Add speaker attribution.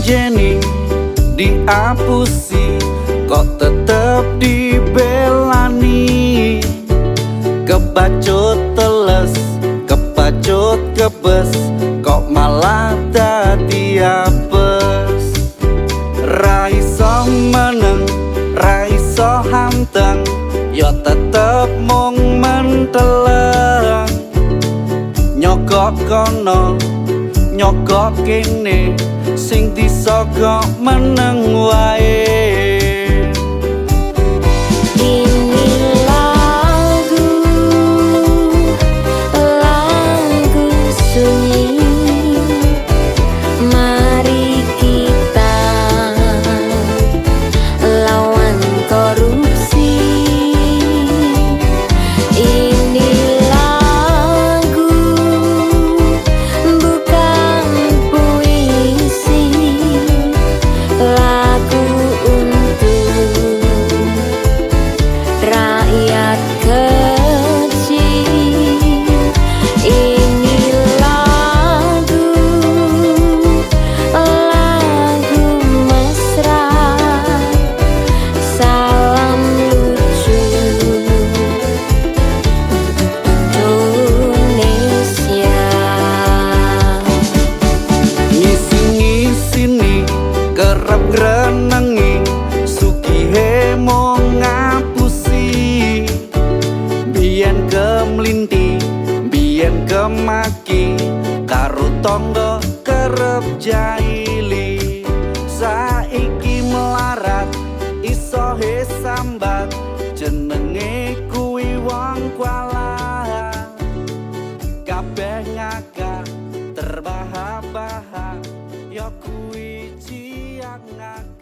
Speaker 1: diijeni, diapusi, kok tetep dibelani. Kebacut teles, kebacut kebes, kok malah dadi apes. Ra iso meneng, ra iso hanteng, yo tetep mung menteleng. Nyogok kono, nyogok kene, sing disogok meneng wae. Grenengi sugihe mung ngapusi, biyen kemlinti, biyen kemaki, karo tangga kerep jaili. Saiki melarat iso sambat, jenenge kuwi wong kuala. Kabeh ngakak terbahak-bahak, ya kuwi ngak